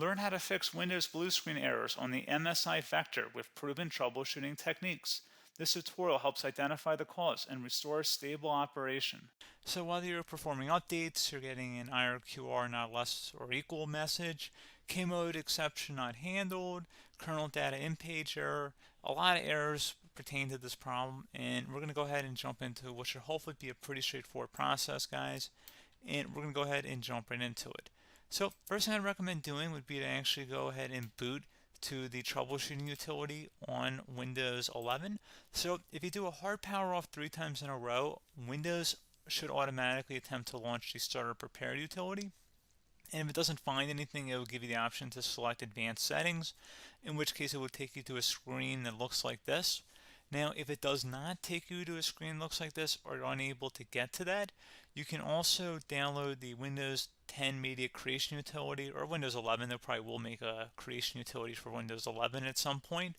Learn how to fix Windows blue screen errors on the MSI Vector with proven troubleshooting techniques. This tutorial helps identify the cause and restore stable operation. So while you're performing updates, you're getting an IRQR not less or equal message, K-mode exception not handled, kernel data in page error, a lot of errors pertain to this problem, and we're going to go ahead and jump into what should hopefully be a pretty straightforward process, guys, and we're going to go ahead and jump right into it. So first thing I'd recommend doing would be to actually go ahead and boot to the troubleshooting utility on Windows 11. So if you do a hard power off 3 times in a row, Windows should automatically attempt to launch the starter prepare utility. And if it doesn't find anything, it will give you the option to select advanced settings, in which case it will take you to a screen that looks like this. Now, if it does not take you to a screen that looks like this, or you're unable to get to that, you can also download the Windows 10 Media Creation Utility, or Windows 11. They probably will make a creation utility for Windows 11 at some point.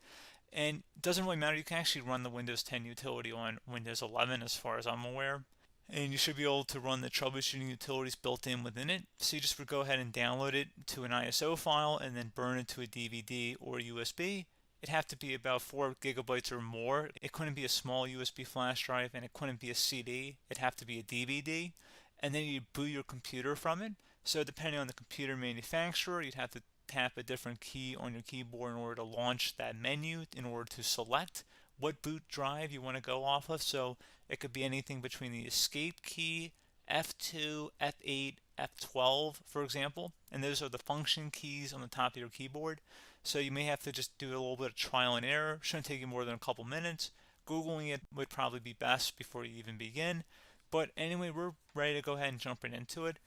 And it doesn't really matter. You can actually run the Windows 10 utility on Windows 11 as far as I'm aware. And you should be able to run the troubleshooting utilities built in within it. So you just would go ahead and download it to an ISO file and then burn it to a DVD or USB. It'd have to be about 4 gigabytes or more. It couldn't be a small USB flash drive, and it couldn't be a CD. It'd have to be a DVD. And then you'd boot your computer from it. So depending on the computer manufacturer, you'd have to tap a different key on your keyboard in order to launch that menu, in order to select what boot drive you want to go off of. So it could be anything between the escape key, F2, F8, F12, for example. And those are the function keys on the top of your keyboard. So you may have to just do a little bit of trial and error. Shouldn't take you more than a couple minutes. Googling it would probably be best before you even begin. But anyway, we're ready to go ahead and jump right into it.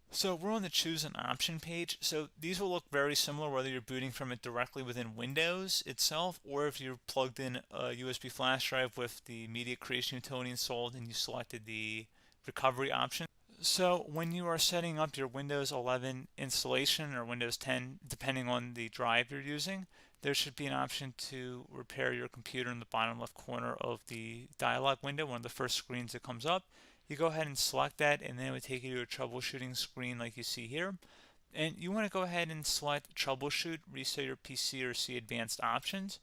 So we're on the choose an option page. So these will look very similar whether you're booting from it directly within Windows itself, or if you're plugged in a USB flash drive with the media creation utility installed and you selected the recovery option. So when you are setting up your Windows 11 installation or Windows 10, depending on the drive you're using, there should be an option to repair your computer in the bottom left corner of the dialog window, one of the first screens that comes up. You go ahead and select that, and then it would take you to a troubleshooting screen like you see here. And you want to go ahead and select troubleshoot, reset your PC, or see advanced options.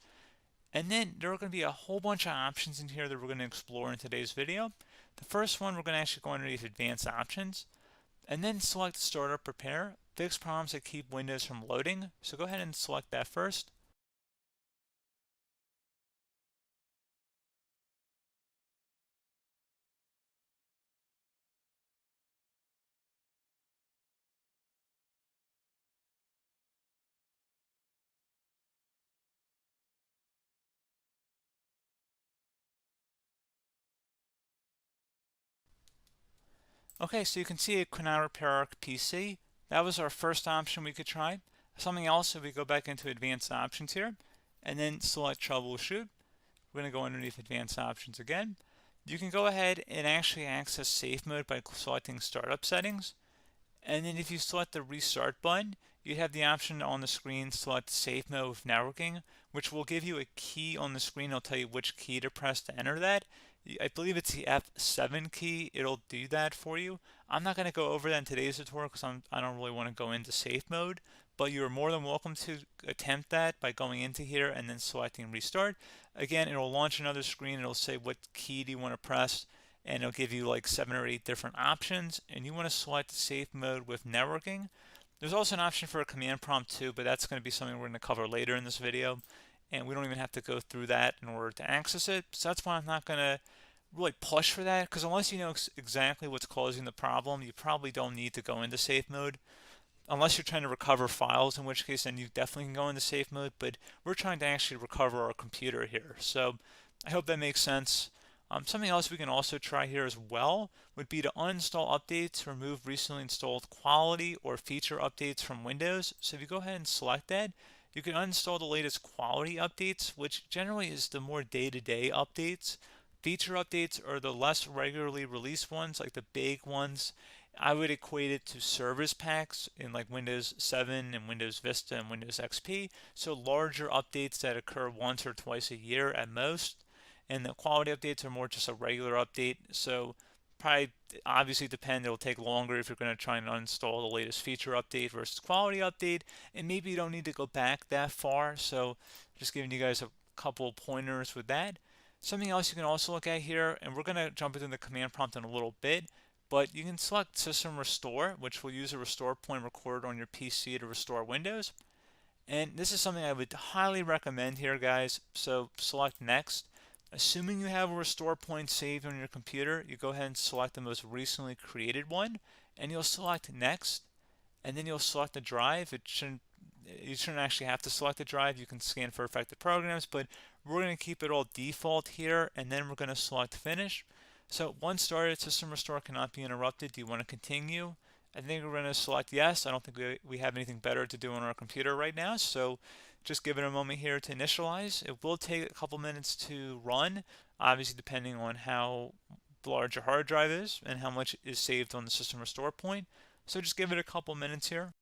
And then there are going to be a whole bunch of options in here that we're going to explore in today's video. The first one, we're going to actually go underneath advanced options and then select startup prepare, fix problems that keep Windows from loading. So go ahead and select that first. Okay, so you can see it could not repair our PC. That was our first option we could try. Something else, if we go back into advanced options here and then select troubleshoot, we're going to go underneath advanced options again. You can go ahead and actually access safe mode by selecting startup settings. And then if you select the restart button, you have the option on the screen select safe mode with networking, which will give you a key on the screen. It'll tell you which key to press to enter that. I believe it's the F7 key. It'll do that for you. I'm not going to go over that in today's tutorial because I don't really want to go into safe mode, but you're more than welcome to attempt that by going into here and then selecting restart. Again, it'll launch another screen. It'll say what key do you want to press, and it'll give you like 7 or 8 different options, and you want to select safe mode with networking. There's also an option for a command prompt too, but that's going to be something we're going to cover later in this video, and we don't even have to go through that in order to access it. So that's why I'm not going to really push for that, because unless you know exactly what's causing the problem, you probably don't need to go into safe mode. Unless you're trying to recover files, in which case then you definitely can go into safe mode, but we're trying to actually recover our computer here. So I hope that makes sense. Something else we can also try here as well would be to uninstall updates, remove recently installed quality or feature updates from Windows. So if you go ahead and select that, you can uninstall the latest quality updates, which generally is the more day-to-day updates. Feature updates are the less regularly released ones, like the big ones. I would equate it to service packs in like Windows 7 and Windows Vista and Windows XP. So larger updates that occur once or twice a year at most. And the quality updates are more just a regular update. So probably obviously depend. It'll take longer if you're going to try and uninstall the latest feature update versus quality update, and maybe you don't need to go back that far. So just giving you guys a couple pointers with that. Something else you can also look at here, and we're going to jump into the command prompt in a little bit, but you can select System Restore, which will use a restore point recorded on your PC to restore Windows. And this is something I would highly recommend here, guys. So select Next. Assuming you have a restore point saved on your computer, you go ahead and select the most recently created one, and you'll select Next, and then you'll select the drive. You shouldn't actually have to select the drive. You can scan for affected programs, but we're going to keep it all default here, and then we're going to select Finish. So once started, System Restore cannot be interrupted. Do you want to continue? I think we're going to select yes. I don't think we have anything better to do on our computer right now, so just give it a moment here to initialize. It will take a couple minutes to run, obviously depending on how large your hard drive is and how much is saved on the System Restore point. So just give it a couple minutes here.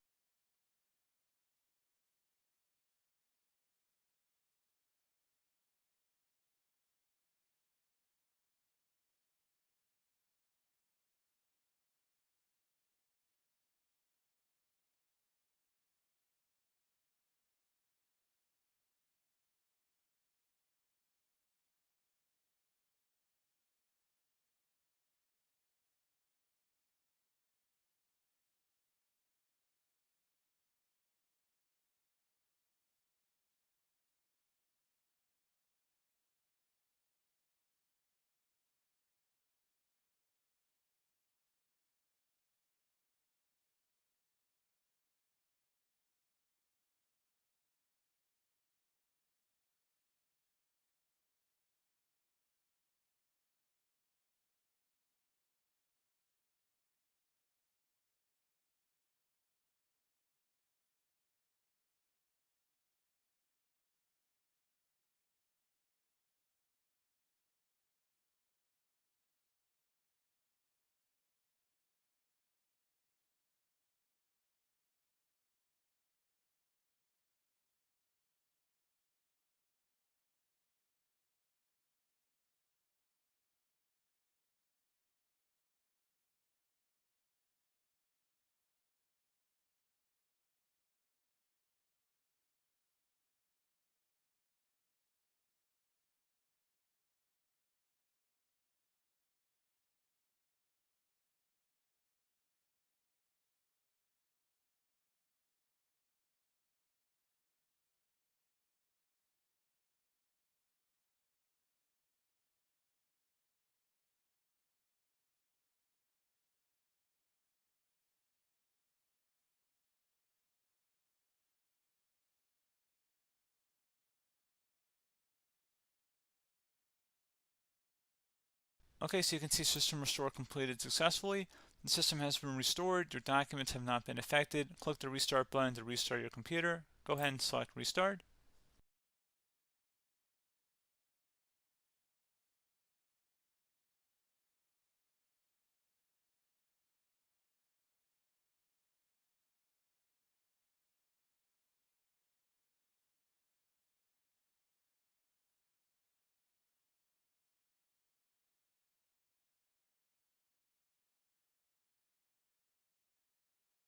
Okay, so you can see System Restore completed successfully. The system has been restored. Your documents have not been affected. Click the Restart button to restart your computer. Go ahead and select Restart.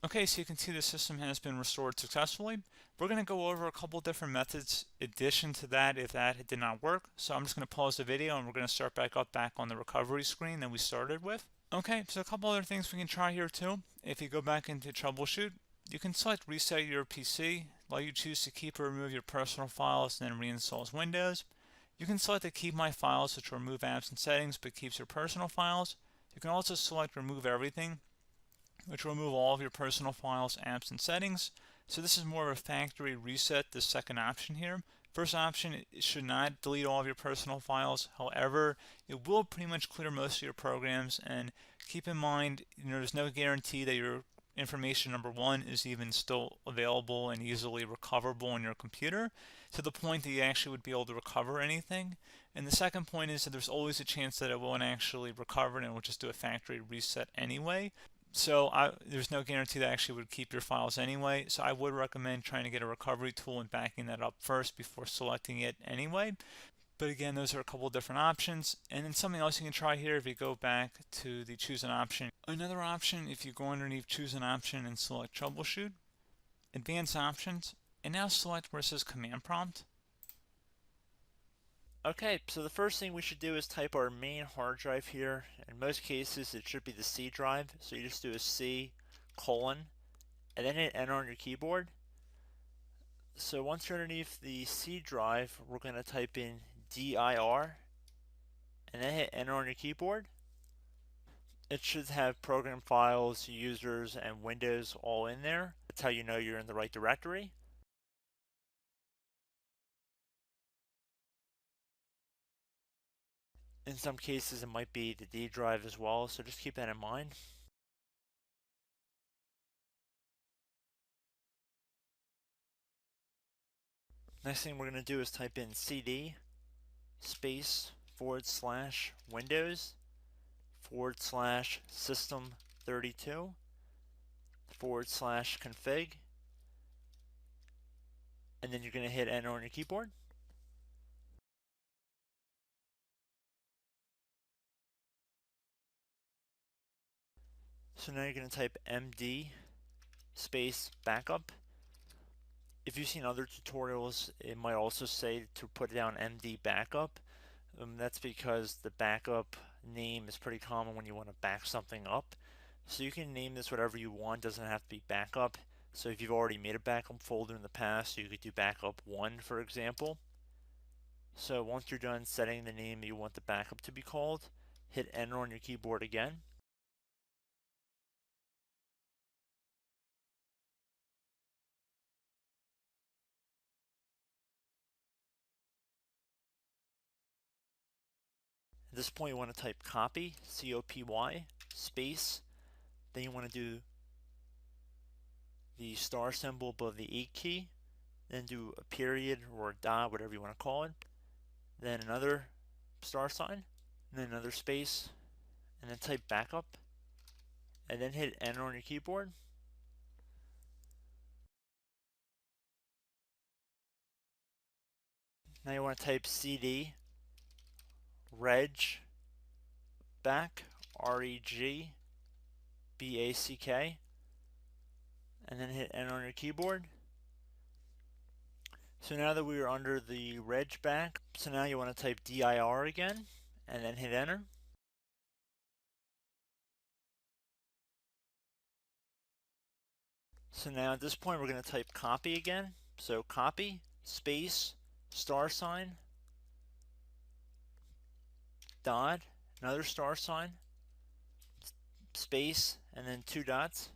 Okay, so you can see the system has been restored successfully. We're going to go over a couple different methods in addition to that if that did not work. So I'm just going to pause the video and we're going to start back on the recovery screen that we started with. Okay, so a couple other things we can try here too. If you go back into troubleshoot, you can select reset your PC, while you choose to keep or remove your personal files and then reinstalls Windows. You can select to keep my files, which will remove apps and settings but keeps your personal files. You can also select remove everything, which will remove all of your personal files, apps, and settings. So this is more of a factory reset, the second option here. First option, it should not delete all of your personal files. However, it will pretty much clear most of your programs, and keep in mind, there's no guarantee that your information, number one, is even still available and easily recoverable on your computer to the point that you actually would be able to recover anything. And the second point is that there's always a chance that it won't actually recover and it will just do a factory reset anyway. So there's no guarantee that actually would keep your files anyway. So I would recommend trying to get a recovery tool and backing that up first before selecting it anyway. But again, those are a couple different options. And then something else you can try here, if you go back to the choose an option. Another option, if you go underneath choose an option and select troubleshoot, advanced options, and now select where it says command prompt. Okay, so the first thing we should do is type our main hard drive here. In most cases, it should be the C drive. So you just do a C colon and then hit enter on your keyboard. So once you're underneath the C drive, we're going to type in dir and then hit enter on your keyboard. It should have program files, users, and Windows all in there. That's how you know you're in the right directory. In some cases, it might be the D drive as well, so just keep that in mind. Next thing we're going to do is type in cd space /Windows /system32 /config, and then you're going to hit enter on your keyboard. So now you're going to type md space backup. If you've seen other tutorials, it might also say to put down md backup. That's because the backup name is pretty common when you want to back something up. So you can name this whatever you want, doesn't have to be backup. So if you've already made a backup folder in the past, you could do backup 1, for example. So once you're done setting the name you want the backup to be called, hit enter on your keyboard again. At this point you want to type copy, C-O-P-Y, space, then you want to do the star symbol above the 8 key, then do a period or a dot, whatever you want to call it, then another star sign, and then another space, and then type backup, and then hit enter on your keyboard. Now you want to type cd reg back, R-E-G-B-A-C-K, and then hit enter on your keyboard. So now that we are under the reg back, so now you want to type dir again, and then hit enter. So now at this point we're going to type copy again. So copy, space, star sign, dot, another star sign, space, and then 2 dots.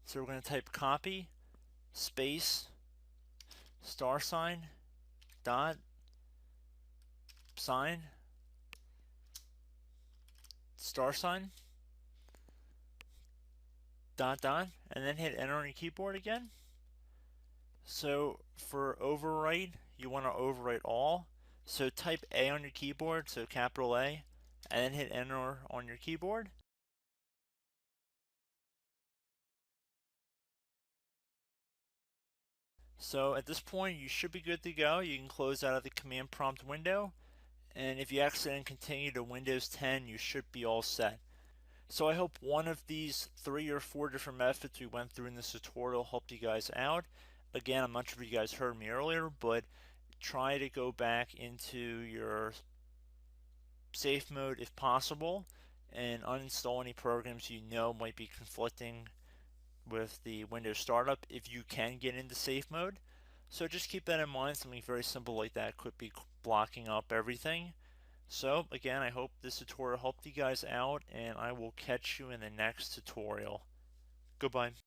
So we're going to type copy, space, star sign, dot, sign, star sign, dot, dot, and then hit enter on your keyboard again. So for overwrite, you want to overwrite all. So type A on your keyboard, so capital A, and then hit enter on your keyboard. So at this point you should be good to go. You can close out of the command prompt window, and if you accidentally continue to Windows 10 you should be all set. So I hope one of these 3 or 4 different methods we went through in this tutorial helped you guys out. Again, I'm not sure if you guys heard me earlier, but try to go back into your safe mode if possible and uninstall any programs you know might be conflicting with the Windows startup if you can get into safe mode. So just keep that in mind. Something very simple like that could be blocking up everything. So again, I hope this tutorial helped you guys out, and I will catch you in the next tutorial. Goodbye.